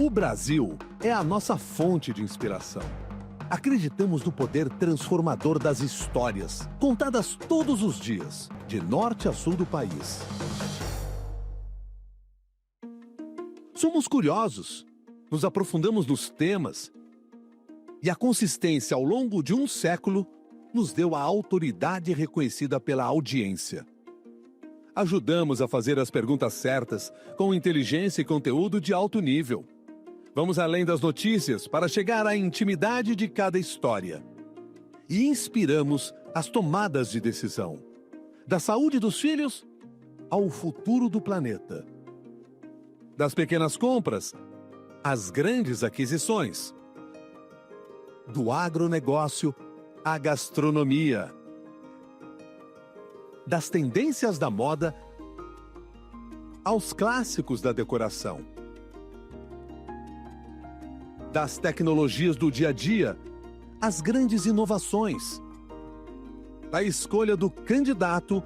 O Brasil é a nossa fonte de inspiração. Acreditamos no poder transformador das histórias, contadas todos os dias, de norte a sul do país. Somos curiosos, nos aprofundamos nos temas, e a consistência ao longo de um século nos deu a autoridade reconhecida pela audiência. Ajudamos a fazer as perguntas certas, com inteligência e conteúdo de alto nível. Vamos além das notícias para chegar à intimidade de cada história. E inspiramos as tomadas de decisão. Da saúde dos filhos ao futuro do planeta. Das pequenas compras às grandes aquisições. Do agronegócio à gastronomia. Das tendências da moda aos clássicos da decoração. Das tecnologias do dia a dia às grandes inovações. Da escolha do candidato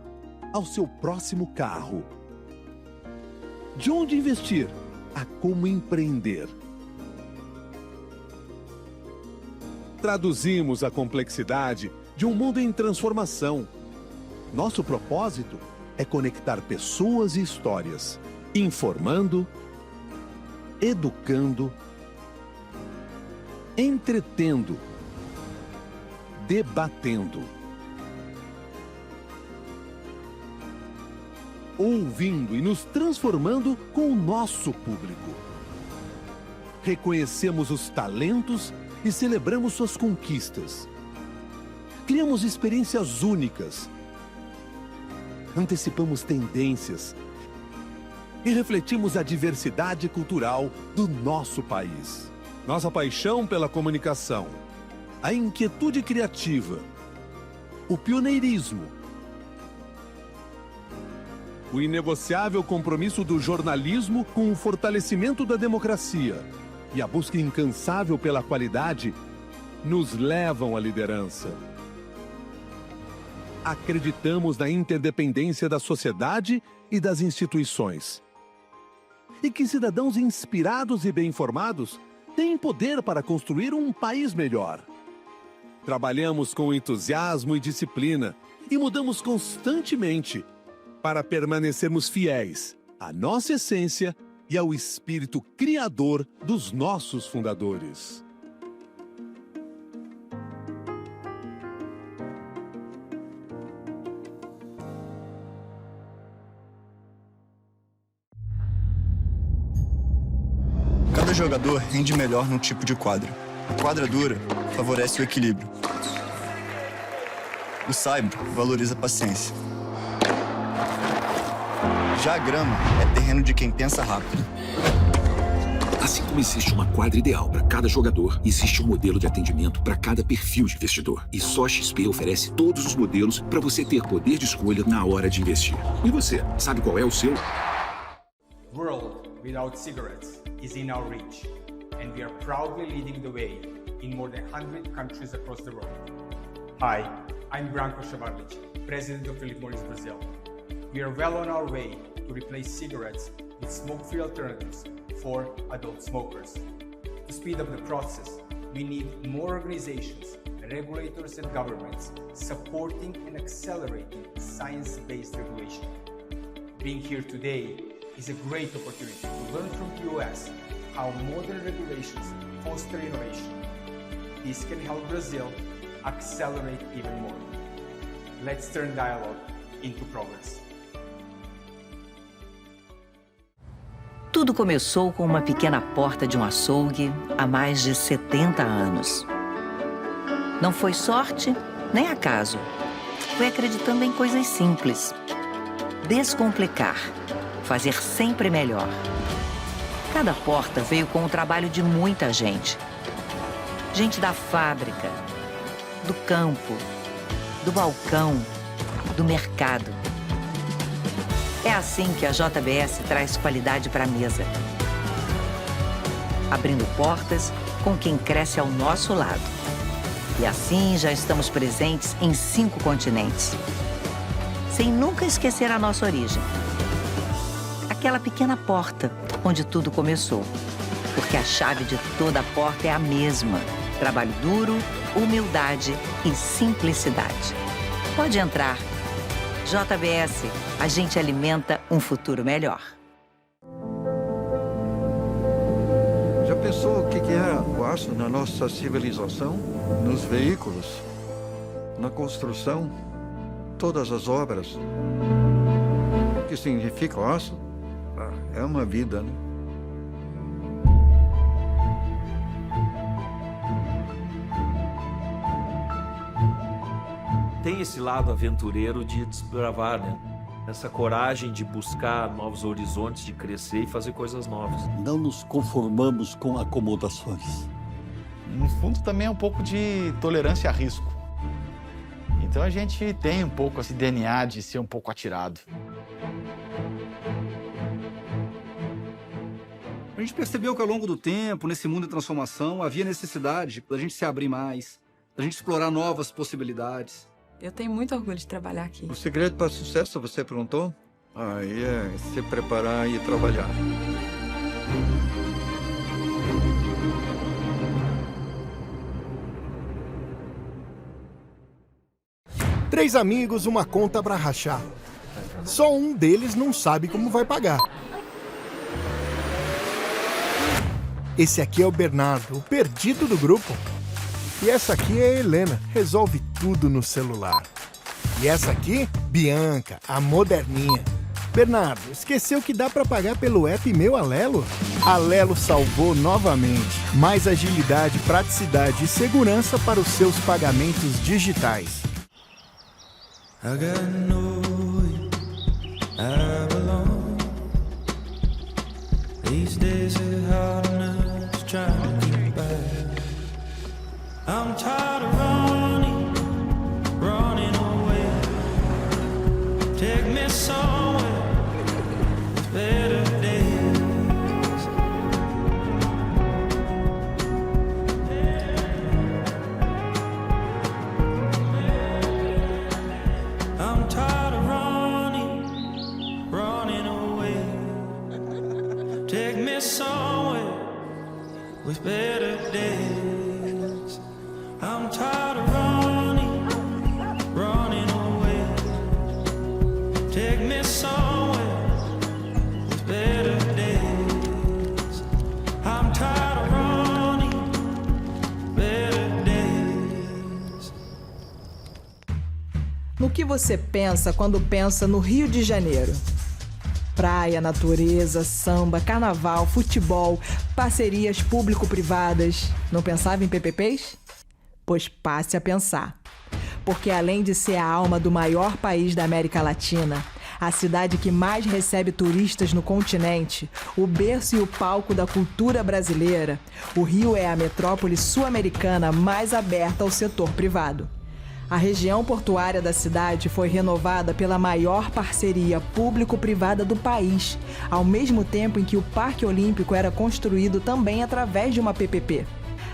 ao seu próximo carro. De onde investir a como empreender. Traduzimos a complexidade de um mundo em transformação. Nosso propósito é conectar pessoas e histórias, informando, educando, entretendo, debatendo, ouvindo e nos transformando com o nosso público. Reconhecemos os talentos e celebramos suas conquistas. Criamos experiências únicas. Antecipamos tendências e refletimos a diversidade cultural do nosso país. Nossa paixão pela comunicação, a inquietude criativa, o pioneirismo, o inegociável compromisso do jornalismo com o fortalecimento da democracia e a busca incansável pela qualidade nos levam à liderança. Acreditamos na interdependência da sociedade e das instituições. E que cidadãos inspirados e bem informados têm poder para construir um país melhor. Trabalhamos com entusiasmo e disciplina e mudamos constantemente para permanecermos fiéis à nossa essência e ao espírito criador dos nossos fundadores. Cada jogador rende melhor num tipo de quadra. A quadra dura favorece o equilíbrio. O saibro valoriza a paciência. Já a grama é terreno de quem pensa rápido. Assim como existe uma quadra ideal para cada jogador, existe um modelo de atendimento para cada perfil de investidor. E só a XP oferece todos os modelos para você ter poder de escolha na hora de investir. E você, sabe qual é o seu? World without cigarettes is in our reach, and we are proudly leading the way in more than 100 countries across the world. Hi, I'm Branko Šavarlić, President of Philip Morris Brazil. We are well on our way to replace cigarettes with smoke-free alternatives for adult smokers. To speed up the process, we need more organizations, regulators and governments supporting and accelerating science-based regulation. Being here today is a great opportunity to learn from the US how modern regulations foster innovation. This can help Brazil accelerate even more. Let's turn dialogue into progress. Tudo começou com uma pequena porta de um açougue há mais de 70 anos. Não foi sorte nem acaso. Foi acreditando em coisas simples. Descomplicar. Fazer sempre melhor. Cada porta veio com o trabalho de muita gente. Gente da fábrica, do campo, do balcão, do mercado. É assim que a JBS traz qualidade para a mesa. Abrindo portas com quem cresce ao nosso lado. E assim já estamos presentes em 5 continentes. Sem nunca esquecer a nossa origem. Aquela pequena porta onde tudo começou. Porque a chave de toda porta é a mesma: trabalho duro, humildade e simplicidade. Pode entrar. JBS, a gente alimenta um futuro melhor. Já pensou o que era o aço na nossa civilização? Nos veículos, na construção, todas as obras. O que significa o aço? É uma vida, né? Tem esse lado aventureiro de desbravar, né? Essa coragem de buscar novos horizontes, de crescer e fazer coisas novas. Não nos conformamos com acomodações. No fundo, também é um pouco de tolerância a risco. Então a gente tem um pouco esse DNA de ser um pouco atirado. A gente percebeu que ao longo do tempo, nesse mundo de transformação, havia necessidade da gente se abrir mais, da gente explorar novas possibilidades. Eu tenho muito orgulho de trabalhar aqui. O segredo para o sucesso, você perguntou? Aí é se preparar e trabalhar. Três amigos, uma conta para rachar. Só um deles não sabe como vai pagar. Esse aqui é o Bernardo, o perdido do grupo. E essa aqui é a Helena, resolve tudo no celular. E essa aqui, Bianca, a moderninha. Bernardo, esqueceu que dá para pagar pelo app Meu Alelo? Alelo salvou novamente. Mais agilidade, praticidade e segurança para os seus pagamentos digitais. I got nowhere I belong. These days are hard enough trying to get by. I'm tired of running away. Take me somewhere with better days. I'm tired of running away. Take me somewhere with better days. I'm tired of running away. Take me somewhere with better days. I'm tired of running, better days. No que você pensa quando pensa no Rio de Janeiro? Praia, natureza, samba, carnaval, futebol, parcerias público-privadas. Não pensava em PPPs? Pois passe a pensar. Porque além de ser a alma do maior país da América Latina, a cidade que mais recebe turistas no continente, o berço e o palco da cultura brasileira, o Rio é a metrópole sul-americana mais aberta ao setor privado. A região portuária da cidade foi renovada pela maior parceria público-privada do país, ao mesmo tempo em que o Parque Olímpico era construído também através de uma PPP.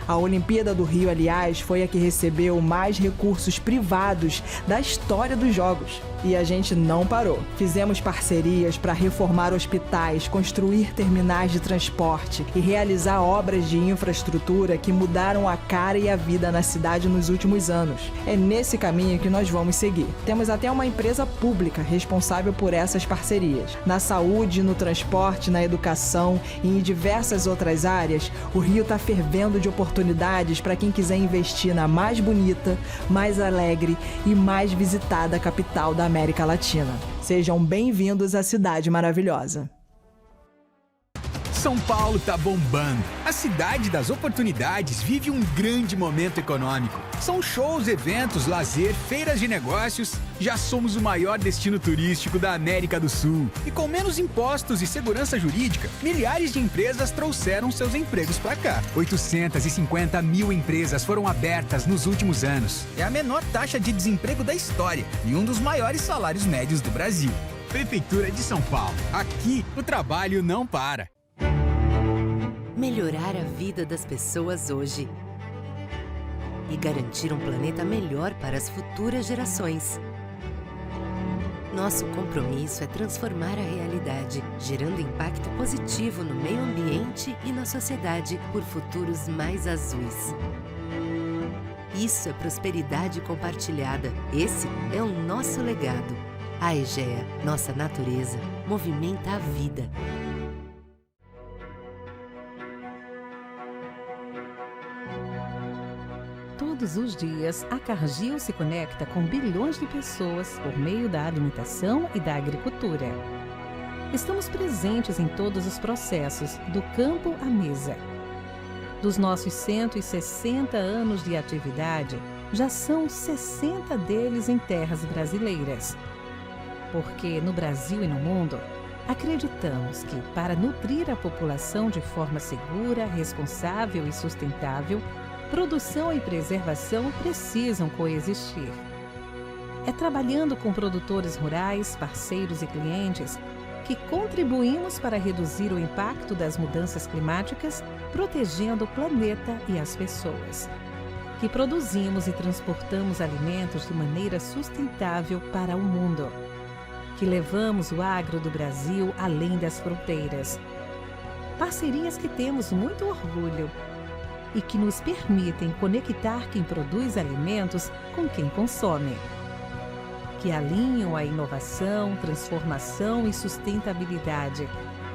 A Olimpíada do Rio, aliás, foi a que recebeu mais recursos privados da história dos Jogos. E a gente não parou. Fizemos parcerias para reformar hospitais, construir terminais de transporte e realizar obras de infraestrutura que mudaram a cara e a vida na cidade nos últimos anos. É nesse caminho que nós vamos seguir. Temos até uma empresa pública responsável por essas parcerias. Na saúde, no transporte, na educação e em diversas outras áreas, o Rio está fervendo de oportunidades para quem quiser investir na mais bonita, mais alegre e mais visitada capital da América Latina. Sejam bem-vindos à Cidade Maravilhosa. São Paulo tá bombando. A cidade das oportunidades vive um grande momento econômico. São shows, eventos, lazer, feiras de negócios. Já somos o maior destino turístico da América do Sul. E com menos impostos e segurança jurídica, milhares de empresas trouxeram seus empregos para cá. 850 mil empresas foram abertas nos últimos anos. É a menor taxa de desemprego da história e um dos maiores salários médios do Brasil. Prefeitura de São Paulo. Aqui, o trabalho não para. Melhorar a vida das pessoas hoje e garantir um planeta melhor para as futuras gerações. Nosso compromisso é transformar a realidade, gerando impacto positivo no meio ambiente e na sociedade por futuros mais azuis. Isso é prosperidade compartilhada. Esse é o nosso legado. A Egea, nossa natureza, movimenta a vida. Todos os dias, a Cargill se conecta com bilhões de pessoas por meio da alimentação e da agricultura. Estamos presentes em todos os processos, do campo à mesa. Dos nossos 160 anos de atividade, já são 60 deles em terras brasileiras. Porque no Brasil e no mundo, acreditamos que, para nutrir a população de forma segura, responsável e sustentável, produção e preservação precisam coexistir. É trabalhando com produtores rurais, parceiros e clientes que contribuímos para reduzir o impacto das mudanças climáticas, protegendo o planeta e as pessoas. Que produzimos e transportamos alimentos de maneira sustentável para o mundo. Que levamos o agro do Brasil além das fronteiras. Parcerias que temos muito orgulho e que nos permitem conectar quem produz alimentos com quem consome. Que alinham a inovação, transformação e sustentabilidade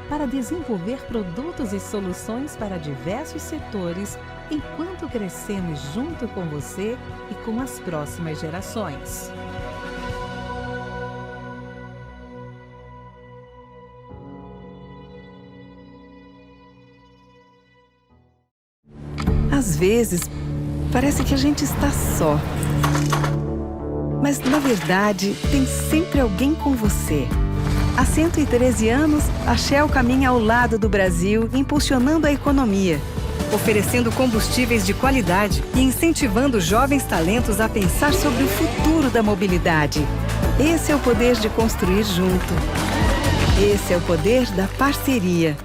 para desenvolver produtos e soluções para diversos setores, enquanto crescemos junto com você e com as próximas gerações. Às vezes, parece que a gente está só. Mas, na verdade, tem sempre alguém com você. Há 113 anos, a Shell caminha ao lado do Brasil, impulsionando a economia, oferecendo combustíveis de qualidade e incentivando jovens talentos a pensar sobre o futuro da mobilidade. Esse é o poder de construir junto. Esse é o poder da parceria.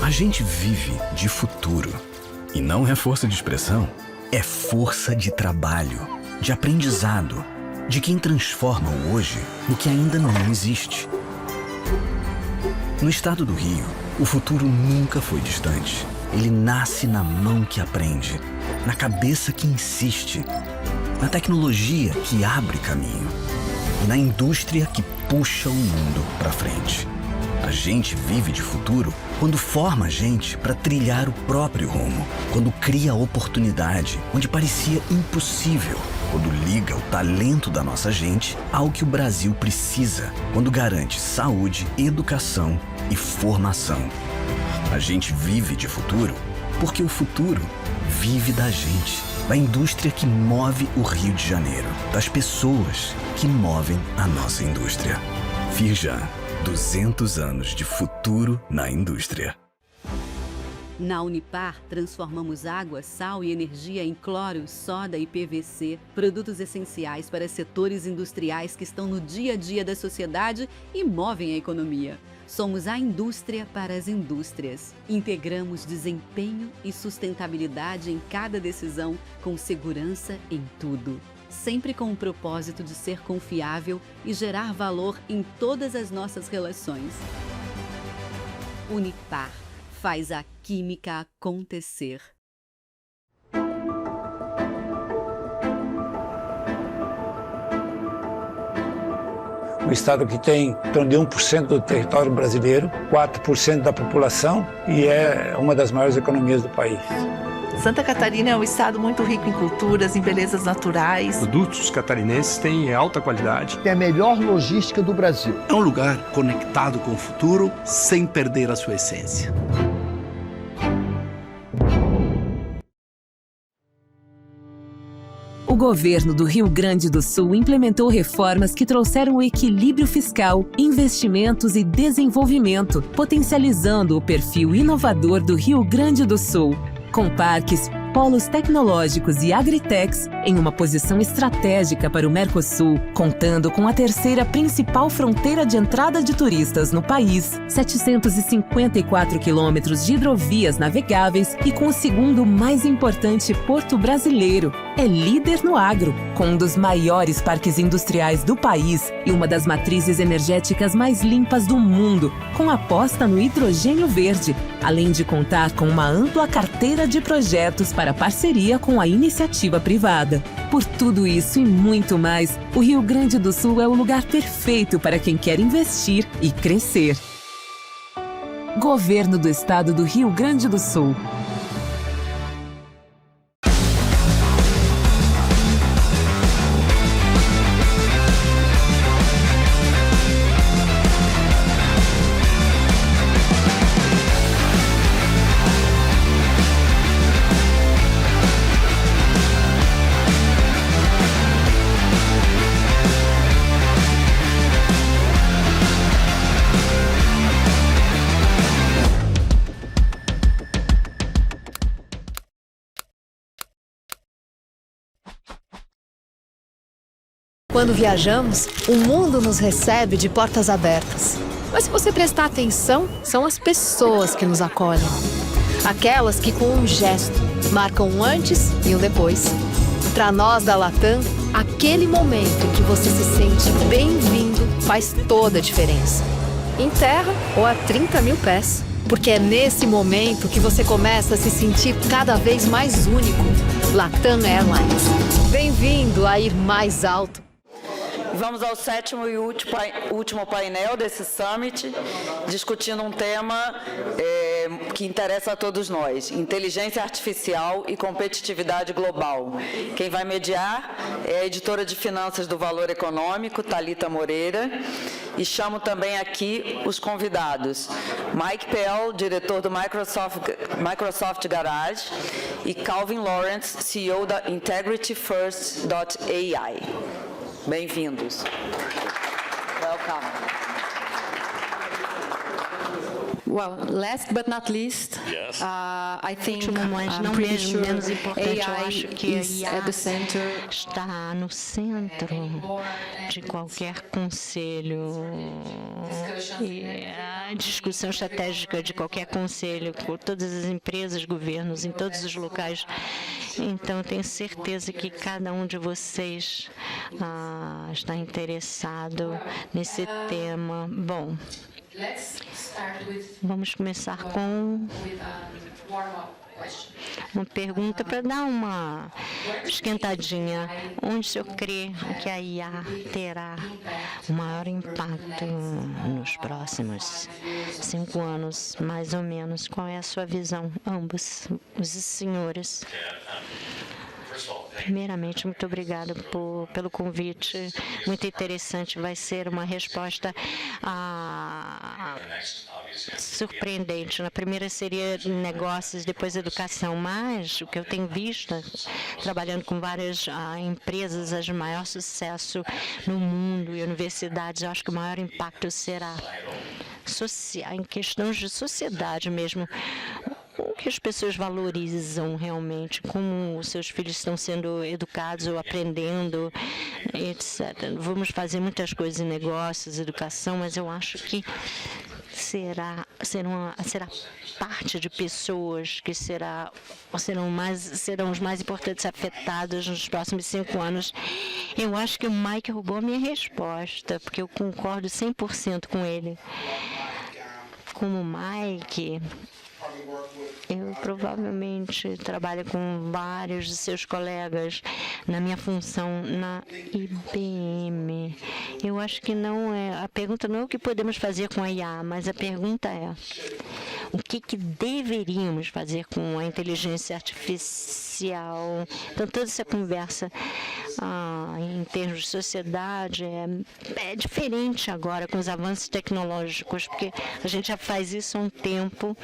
A gente vive de futuro. E não é força de expressão, é força de trabalho, de aprendizado, de quem transforma o hoje no que ainda não existe. No estado do Rio, o futuro nunca foi distante. Ele nasce na mão que aprende, na cabeça que insiste, na tecnologia que abre caminho e na indústria que puxa o mundo para frente. A gente vive de futuro quando forma a gente para trilhar o próprio rumo, quando cria oportunidade onde parecia impossível, quando liga o talento da nossa gente ao que o Brasil precisa, quando garante saúde, educação e formação. A gente vive de futuro porque o futuro vive da gente, da indústria que move o Rio de Janeiro, das pessoas que movem a nossa indústria. Firjan, 200 anos de futuro na indústria. Na Unipar, transformamos água, sal e energia em cloro, soda e PVC, produtos essenciais para setores industriais que estão no dia a dia da sociedade e movem a economia. Somos a indústria para as indústrias. Integramos desempenho e sustentabilidade em cada decisão, com segurança em tudo. Sempre com o propósito de ser confiável e gerar valor em todas as nossas relações. Unipar faz a química acontecer. Um estado que tem em torno de 1% do território brasileiro, 4% da população e é uma das maiores economias do país. Santa Catarina é um estado muito rico em culturas, em belezas naturais. Os produtos catarinenses têm alta qualidade. Tem a melhor logística do Brasil. É um lugar conectado com o futuro sem perder a sua essência. O governo do Rio Grande do Sul implementou reformas que trouxeram o equilíbrio fiscal, investimentos e desenvolvimento, potencializando o perfil inovador do Rio Grande do Sul. Com parques, polos tecnológicos e agritechs em uma posição estratégica para o Mercosul, contando com a terceira principal fronteira de entrada de turistas no país, 754 quilômetros de hidrovias navegáveis e com o segundo mais importante porto brasileiro. É líder no agro, com um dos maiores parques industriais do país e uma das matrizes energéticas mais limpas do mundo, com aposta no hidrogênio verde, além de contar com uma ampla carteira de projetos para parceria com a iniciativa privada. Por tudo isso e muito mais, o Rio Grande do Sul é o lugar perfeito para quem quer investir e crescer. Governo do Estado do Rio Grande do Sul. Quando viajamos, o mundo nos recebe de portas abertas. Mas se você prestar atenção, são as pessoas que nos acolhem. Aquelas que com um gesto marcam um antes e um depois. Para nós da Latam, aquele momento em que você se sente bem-vindo faz toda a diferença. Em terra ou a 30 mil pés. Porque é nesse momento que você começa a se sentir cada vez mais único. Latam Airlines. Bem-vindo a ir mais alto. Vamos ao sétimo e último painel desse Summit, discutindo um tema que interessa a todos nós, inteligência artificial e competitividade global. Quem vai mediar é a editora de finanças do Valor Econômico, Thalita Moreira, e chamo também aqui os convidados, Mike Pell, diretor do Microsoft Garage, e Calvin Lawrence, CEO da IntegrityFirst.ai. Bem-vindos. Welcome. Well, last but not least, I think não menos importante, eu acho que a IA está no centro de qualquer conselho e a discussão estratégica de qualquer conselho, com todas as empresas, governos, em todos os locais. Então, tenho certeza que cada um de vocês está interessado nesse tema. Bom, vamos começar com uma pergunta para dar uma esquentadinha. Onde o senhor crê que a IA terá o maior impacto nos próximos 5 anos, mais ou menos? Qual é a sua visão, ambos, os senhores? Primeiramente, muito obrigada pelo convite. Muito interessante. Vai ser uma resposta surpreendente. Na primeira seria negócios, depois educação. Mas o que eu tenho visto, trabalhando com várias empresas, as de maior sucesso no mundo e universidades, eu acho que o maior impacto será em questões de sociedade mesmo. O que as pessoas valorizam realmente, como os seus filhos estão sendo educados ou aprendendo, etc. Vamos fazer muitas coisas em negócios, educação, mas eu acho que será parte de pessoas que serão os mais importantes afetados nos próximos 5 anos. Eu acho que o Mike roubou a minha resposta, porque eu concordo 100% com ele. Como Mike, eu provavelmente trabalho com vários de seus colegas na minha função na IBM. Eu acho que a pergunta não é o que podemos fazer com a IA, mas a pergunta é o que deveríamos fazer com a inteligência artificial. Então, toda essa conversa em termos de sociedade é diferente agora com os avanços tecnológicos, porque a gente já faz isso há um tempo.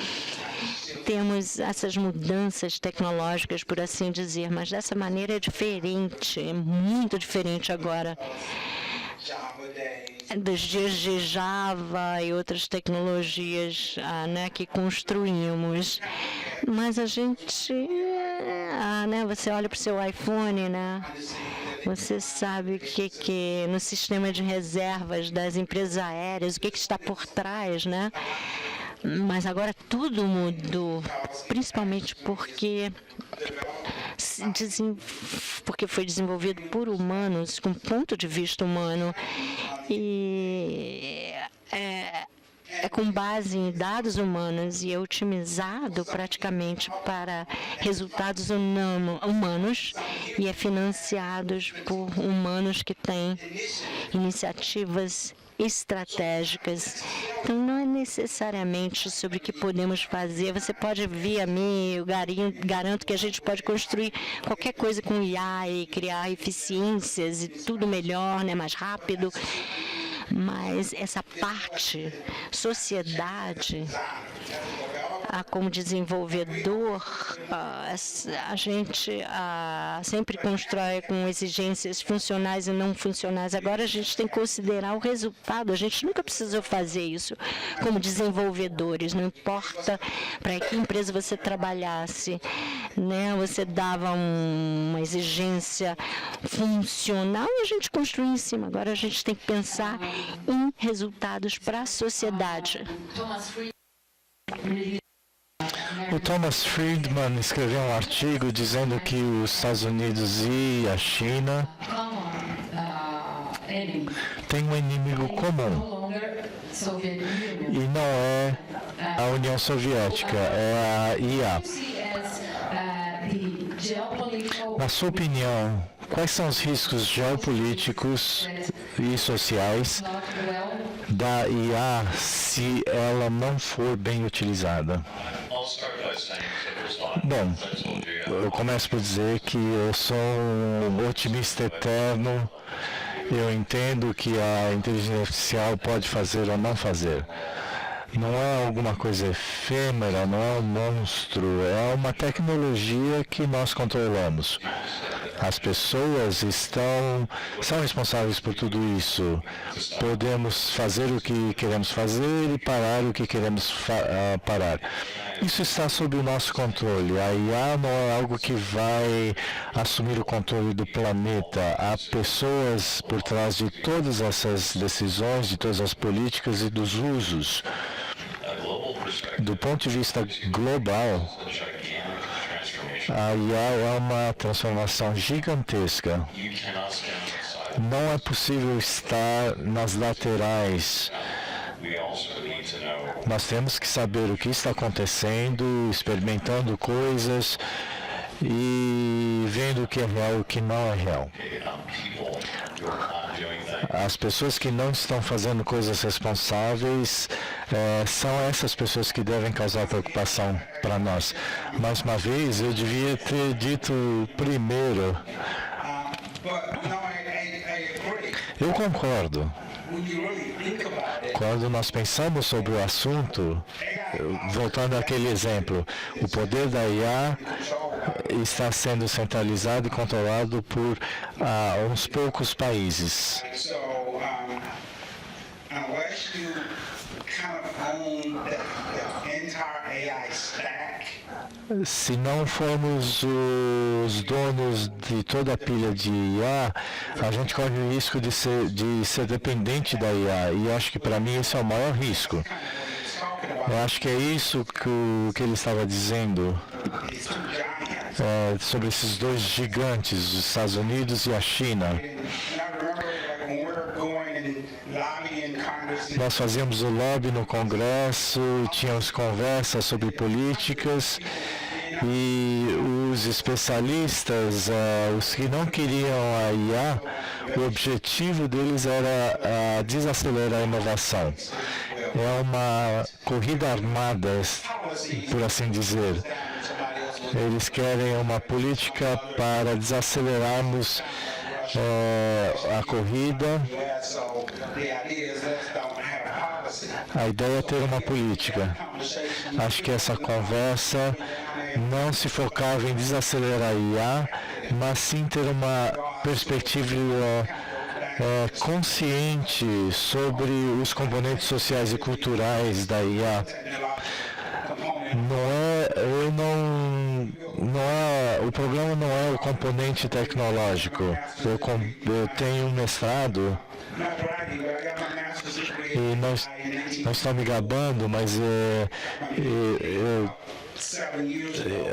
temos essas mudanças tecnológicas, por assim dizer, mas dessa maneira é diferente, é muito diferente agora dos dias de Java e outras tecnologias né, que construímos. Mas a gente, né, você olha para o seu iPhone, né? Você sabe que no sistema de reservas das empresas aéreas, o que está por trás, né? Mas agora tudo mudou, principalmente porque foi desenvolvido por humanos, com ponto de vista humano, e é com base em dados humanos e é otimizado praticamente para resultados humanos e é financiado por humanos que têm iniciativas estratégicas. Então, não é necessariamente sobre o que podemos fazer. Você pode vir a mim, eu garanto que a gente pode construir qualquer coisa com IA e criar eficiências e tudo melhor, né, mais rápido. Mas essa parte, sociedade, como desenvolvedor, a gente sempre constrói com exigências funcionais e não funcionais. Agora a gente tem que considerar o resultado. A gente nunca precisou fazer isso como desenvolvedores. Não importa para que empresa você trabalhasse, né? Você dava uma exigência funcional e a gente construía em cima. Agora a gente tem que pensar em resultados para a sociedade. O Thomas Friedman escreveu um artigo dizendo que os Estados Unidos e a China têm um inimigo comum. E não é a União Soviética, é a IA. Na sua opinião, quais são os riscos geopolíticos e sociais da IA se ela não for bem utilizada? Bom, eu começo por dizer que eu sou um otimista eterno. Eu entendo que a inteligência artificial pode fazer ou não fazer. Não é alguma coisa efêmera, não é um monstro, é uma tecnologia que nós controlamos. As pessoas são responsáveis por tudo isso. Podemos fazer o que queremos fazer e parar o que queremos parar. Isso está sob o nosso controle. A IA não é algo que vai assumir o controle do planeta. Há pessoas por trás de todas essas decisões, de todas as políticas e dos usos. Do ponto de vista global, a IA é uma transformação gigantesca. Não é possível estar nas laterais. Nós temos que saber o que está acontecendo, experimentando coisas e vendo o que é real e o que não é real. As pessoas que não estão fazendo coisas responsáveis são essas pessoas que devem causar preocupação para nós. Mais uma vez, eu devia ter dito primeiro. Eu concordo. Quando nós pensamos sobre o assunto, voltando àquele exemplo, o poder da IA está sendo centralizado e controlado por uns poucos países. Se não formos os donos de toda a pilha de IA, a gente corre o risco de ser dependente da IA. E acho que para mim esse é o maior risco. Eu acho que é isso que ele estava dizendo sobre esses dois gigantes, os Estados Unidos e a China. Nós fazíamos o lobby no Congresso, tínhamos conversas sobre políticas e os especialistas, os que não queriam a IA, o objetivo deles era desacelerar a inovação. É uma corrida armada, por assim dizer. Eles querem uma política para desacelerarmos a corrida A ideia é ter uma política. Acho que essa conversa não se focava em desacelerar a IA, mas sim ter uma perspectiva consciente sobre os componentes sociais e culturais da IA. O problema não é o componente tecnológico. Eu tenho um mestrado e não estou me gabando, mas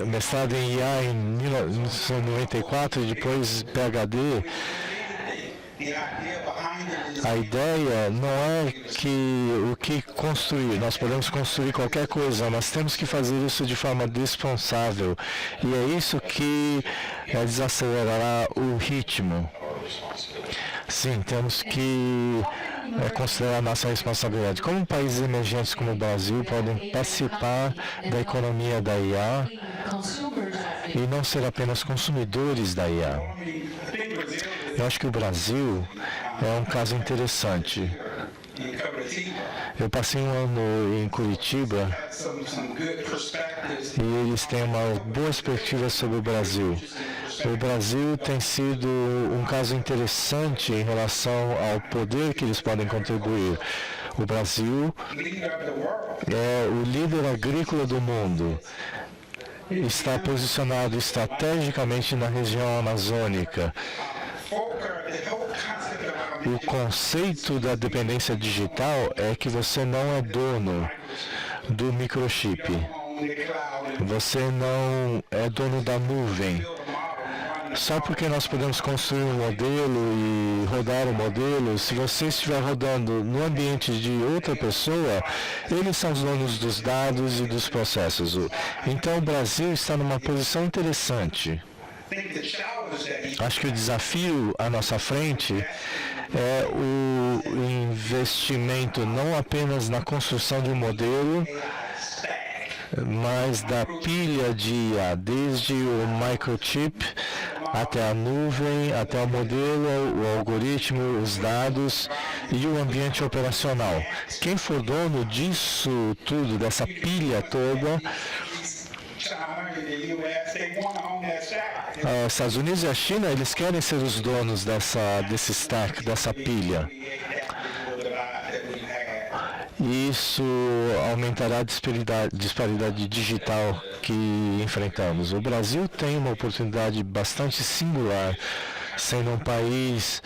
mestrado em IA em 1994 e depois PhD. A ideia não é o que construir, nós podemos construir qualquer coisa, mas temos que fazer isso de forma responsável. E é isso que desacelerará o ritmo. Sim, temos que considerar nossa responsabilidade. Como países emergentes como o Brasil podem participar da economia da IA e não ser apenas consumidores da IA. Eu acho que o Brasil é um caso interessante. Eu passei um ano em Curitiba e eles têm uma boa perspectiva sobre o Brasil. O Brasil tem sido um caso interessante em relação ao poder que eles podem contribuir. O Brasil é o líder agrícola do mundo. Está posicionado estrategicamente na região amazônica. O conceito da dependência digital é que você não é dono do microchip. Você não é dono da nuvem. Só porque nós podemos construir um modelo e rodar o modelo, se você estiver rodando no ambiente de outra pessoa, eles são os donos dos dados e dos processos. Então o Brasil está numa posição interessante. Acho que o desafio à nossa frente é o investimento não apenas na construção de um modelo, mas da pilha de IA, desde o microchip até a nuvem, até o modelo, o algoritmo, os dados e o ambiente operacional. Quem for dono disso tudo, dessa pilha toda, os Estados Unidos e a China, eles querem ser os donos desse stack, dessa pilha. Isso aumentará a disparidade digital que enfrentamos. O Brasil tem uma oportunidade bastante singular, sendo um país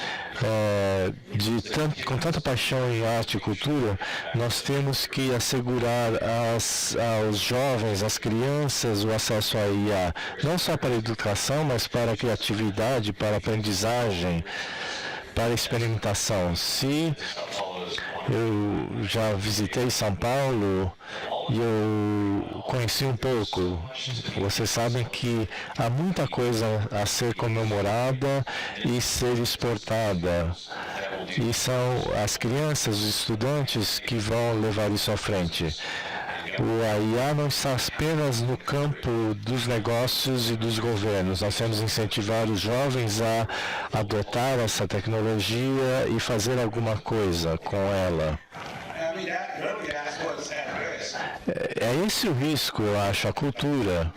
com tanta paixão em arte e cultura. Nós temos que assegurar aos jovens, às crianças, o acesso à IA, não só para a educação, mas para a criatividade, para a aprendizagem, para a experimentação. Se eu já visitei São Paulo e eu conheci um pouco. Vocês sabem que há muita coisa a ser comemorada e ser exportada. E são as crianças, os estudantes que vão levar isso à frente. A IA não está apenas no campo dos negócios e dos governos. Nós temos que incentivar os jovens a adotar essa tecnologia e fazer alguma coisa com ela. É esse o risco, eu acho, a cultura.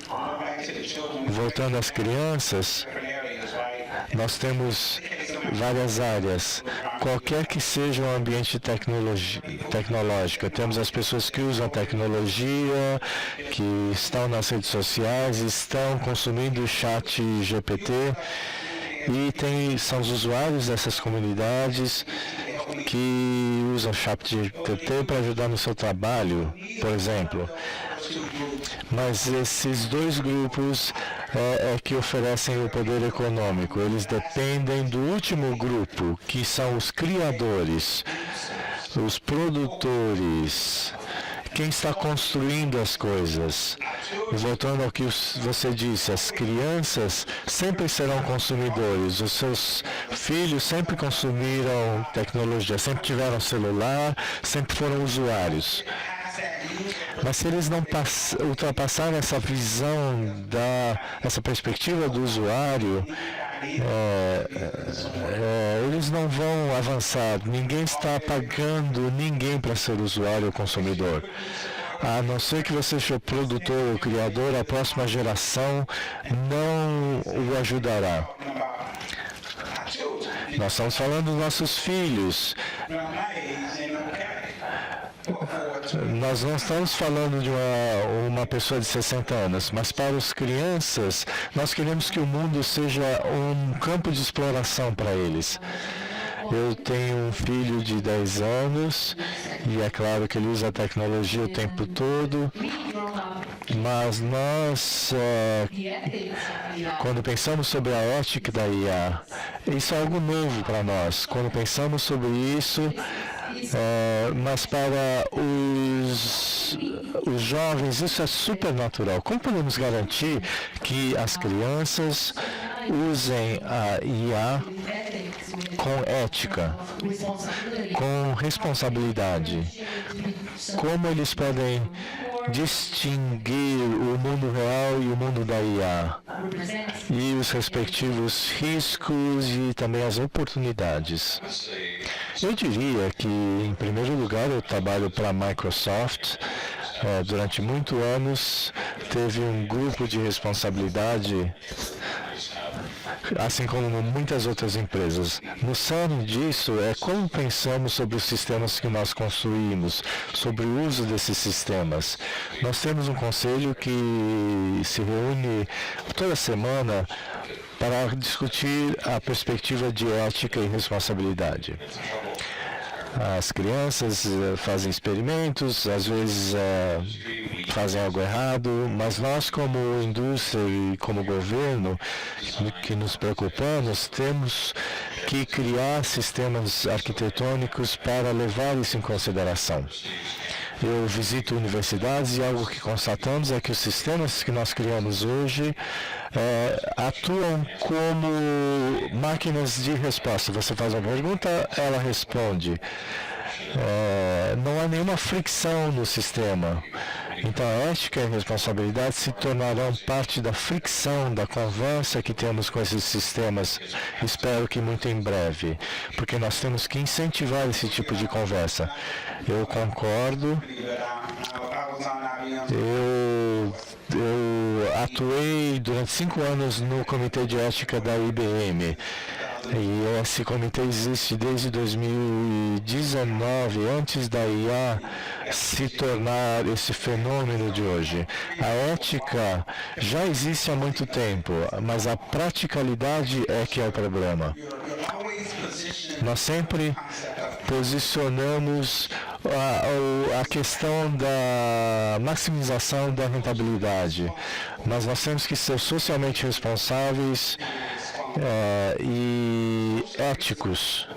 Voltando às crianças, nós temos várias áreas. Qualquer que seja o ambiente tecnológico, temos as pessoas que usam tecnologia, que estão nas redes sociais, estão consumindo o chat GPT, e são os usuários dessas comunidades que usam o chat GPT para ajudar no seu trabalho, por exemplo. Mas esses dois grupos que oferecem o poder econômico. Eles dependem do último grupo, que são os criadores, os produtores, quem está construindo as coisas. E voltando ao que você disse, as crianças sempre serão consumidores, os seus filhos sempre consumiram tecnologia, sempre tiveram celular, sempre foram usuários. Mas se eles não ultrapassarem essa visão, essa perspectiva do usuário, eles não vão avançar. Ninguém está pagando ninguém para ser usuário ou consumidor. A não ser que você seja produtor ou criador, a próxima geração não o ajudará. Nós estamos falando dos nossos filhos. Nós não estamos falando de uma pessoa de 60 anos, mas para as crianças, nós queremos que o mundo seja um campo de exploração para eles. Eu tenho um filho de 10 anos e é claro que ele usa a tecnologia o tempo todo, mas nós, quando pensamos sobre a ética da IA, isso é algo novo para nós. Quando pensamos sobre isso, mas para os jovens isso é super natural. Como podemos garantir que as crianças usem a IA com ética, com responsabilidade? Como eles podem distinguir o mundo real e o mundo da IA e os respectivos riscos e também as oportunidades? Eu diria que, em primeiro lugar, eu trabalho para a Microsoft. Durante muitos anos, teve um grupo de responsabilidade, assim como muitas outras empresas. No cerne disso é como pensamos sobre os sistemas que nós construímos, sobre o uso desses sistemas. Nós temos um conselho que se reúne toda semana para discutir a perspectiva de ética e responsabilidade. As crianças fazem experimentos, às vezes fazem algo errado, mas nós, como indústria e como governo, que nos preocupamos, temos que criar sistemas arquitetônicos para levar isso em consideração. Eu visito universidades e algo que constatamos é que os sistemas que nós criamos hoje atuam como máquinas de resposta. Você faz uma pergunta, ela responde. Não há nenhuma fricção no sistema. Então, a ética e a responsabilidade se tornarão parte da fricção, da conversa que temos com esses sistemas, espero que muito em breve, porque nós temos que incentivar esse tipo de conversa. Eu concordo. Eu atuei durante 5 anos no Comitê de Ética da IBM. E esse comitê existe desde 2019, antes da IA se tornar esse fenômeno de hoje. A ética já existe há muito tempo, mas a praticalidade é que é o problema. Nós sempre posicionamos a questão da maximização da rentabilidade, mas nós temos que ser socialmente responsáveis e éticos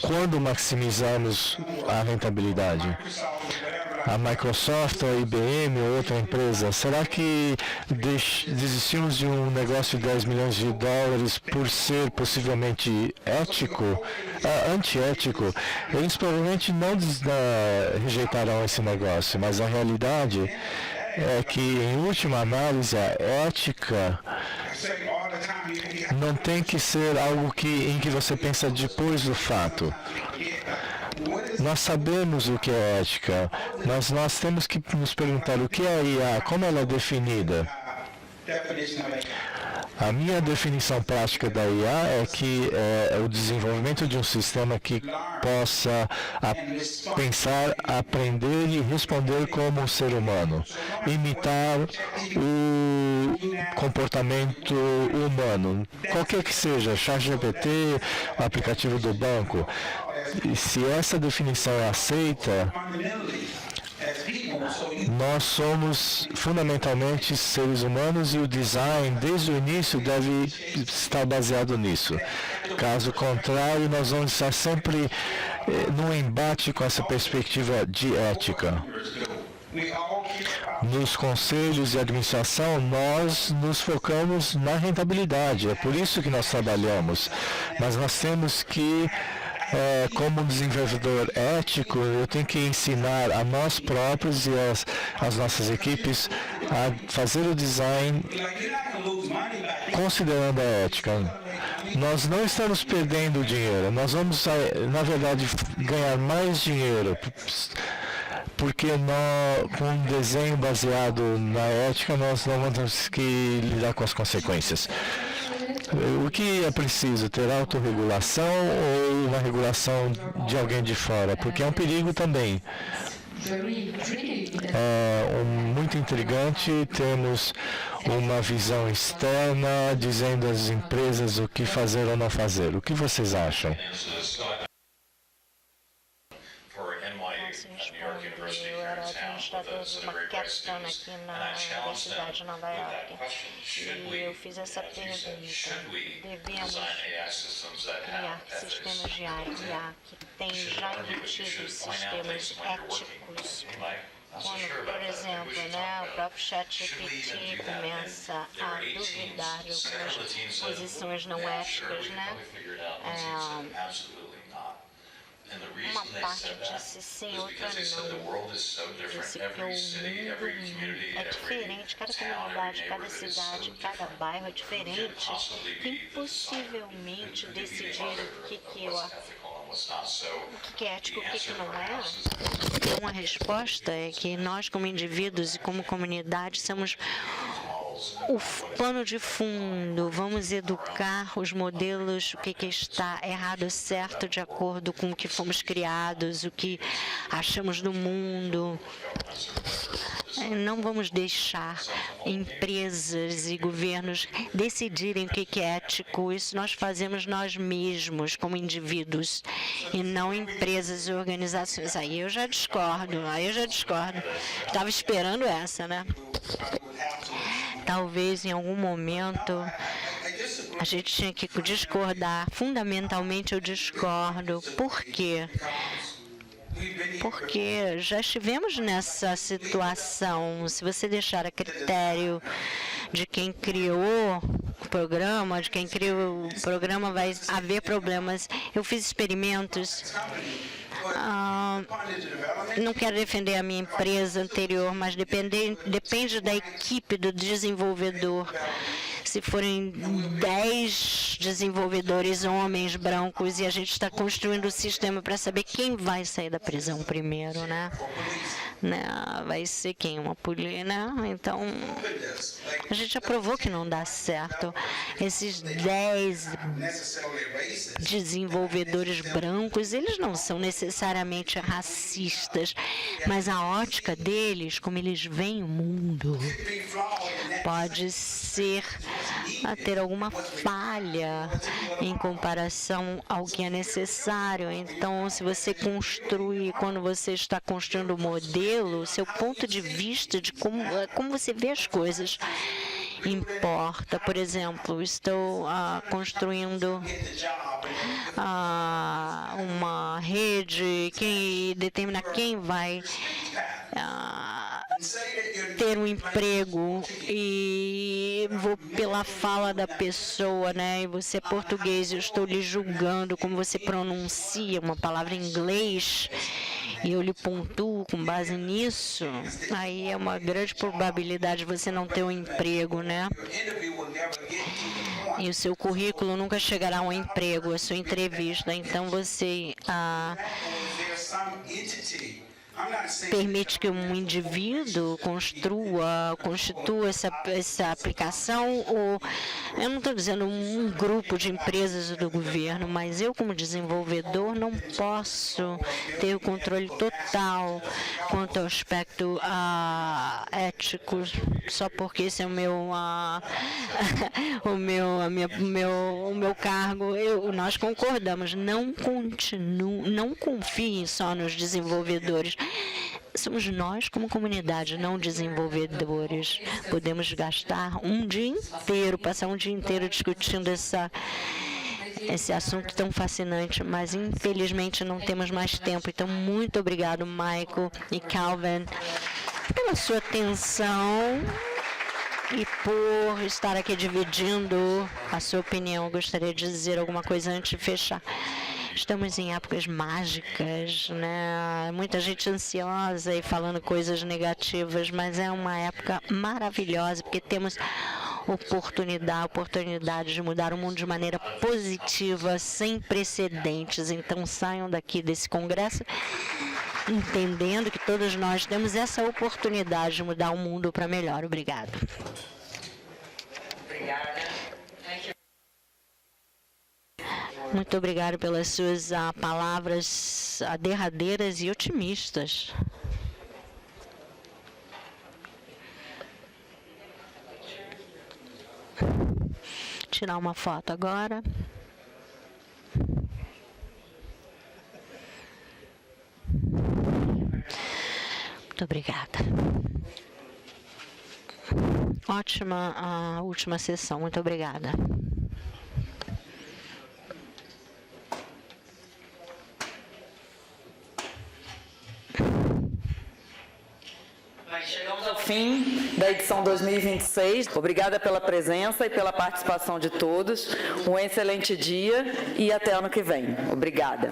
quando maximizamos a rentabilidade. A Microsoft, a IBM ou outra empresa, será que desistimos de um negócio de 10 milhões de dólares por ser possivelmente ético, antiético? Eles provavelmente não rejeitarão esse negócio, mas a realidade é que, em última análise, a ética não tem que ser algo em que você pensa depois do fato. Nós sabemos o que é ética, mas nós temos que nos perguntar o que é a IA, como ela é definida. A minha definição prática da IA é que é o desenvolvimento de um sistema que possa pensar, aprender e responder como um ser humano, imitar o comportamento humano, qualquer que seja, ChatGPT, o aplicativo do banco. E se essa definição é aceita, nós somos fundamentalmente seres humanos e o design, desde o início, deve estar baseado nisso. Caso contrário, nós vamos estar sempre num embate com essa perspectiva de ética. Nos conselhos de administração, nós nos focamos na rentabilidade, é por isso que nós trabalhamos, mas nós temos que como desenvolvedor ético, eu tenho que ensinar a nós próprios e as nossas equipes a fazer o design considerando a ética. Nós não estamos perdendo dinheiro, nós vamos, na verdade, ganhar mais dinheiro, porque com um desenho baseado na ética, nós não vamos ter que lidar com as consequências. O que é preciso? Ter autorregulação ou uma regulação de alguém de fora? Porque é um perigo também. Muito intrigante termos uma visão externa dizendo às empresas o que fazer ou não fazer. O que vocês acham? Eu era administrador de uma Capstone aqui na Universidade de Nova York e eu fiz essa pergunta: devemos criar sistemas de IA que têm já embutidos sistemas éticos? Quando, por exemplo, o próprio ChatGPT começa a duvidar de algumas posições não éticas, uma parte disse sim, outra não. Disse que o mundo é diferente, cada comunidade, cada cidade, cada bairro é diferente. Impossivelmente decidir o que é ético e o que não é. Uma resposta é que nós, como indivíduos e como comunidade, somos o plano de fundo. Vamos educar os modelos, o que está errado ou certo, de acordo com o que fomos criados, o que achamos do mundo. Não vamos deixar empresas e governos decidirem o que é ético. Isso nós fazemos nós mesmos, como indivíduos, e não empresas e organizações. Aí eu já discordo. Estava esperando essa, Talvez em algum momento a gente tinha que discordar. Fundamentalmente eu discordo. Por quê? Porque já estivemos nessa situação. Se você deixar a critério de quem criou o programa, vai haver problemas. Eu fiz experimentos. Não quero defender a minha empresa anterior, mas depende da equipe do desenvolvedor. Se forem 10 desenvolvedores homens brancos e a gente está construindo o sistema para saber quem vai sair da prisão primeiro, vai ser quem? Uma polícia, Então, a gente já provou que não dá certo. Esses 10 desenvolvedores brancos, eles não são necessariamente racistas, mas a ótica deles, como eles veem o mundo, pode ser a ter alguma falha em comparação ao que é necessário. Então, se você quando você está construindo o modelo, seu ponto de vista de como você vê as coisas importa. Por exemplo, estou construindo uma rede que determina quem vai ter um emprego, e vou pela fala da pessoa, e você é português, eu estou lhe julgando como você pronuncia uma palavra em inglês e eu lhe pontuo com base nisso, aí é uma grande probabilidade de você não ter um emprego, E o seu currículo nunca chegará a um emprego, a sua entrevista. Então você permite que um indivíduo constitua essa aplicação, ou eu não estou dizendo um grupo de empresas do governo, mas eu, como desenvolvedor, não posso ter o controle total quanto ao aspecto ético, só porque esse é o meu cargo. Nós concordamos, não confiem só nos desenvolvedores. Somos nós, como comunidade, não desenvolvedores. Podemos gastar passar um dia inteiro discutindo esse assunto tão fascinante, mas infelizmente não temos mais tempo. Então, muito obrigado, Michael e Calvin, pela sua atenção e por estar aqui dividindo a sua opinião. Eu gostaria de dizer alguma coisa antes de fechar. Estamos em épocas mágicas, né? Muita gente ansiosa e falando coisas negativas, mas é uma época maravilhosa, porque temos oportunidade de mudar o mundo de maneira positiva, sem precedentes. Então saiam daqui desse congresso entendendo que todos nós temos essa oportunidade de mudar o mundo para melhor. Obrigada. Muito obrigada pelas suas palavras derradeiras e otimistas. Tirar uma foto agora. Muito obrigada. Ótima a última sessão. Muito obrigada. Chegamos ao fim da edição 2026. Obrigada pela presença e pela participação de todos. Um excelente dia e até ano que vem. Obrigada.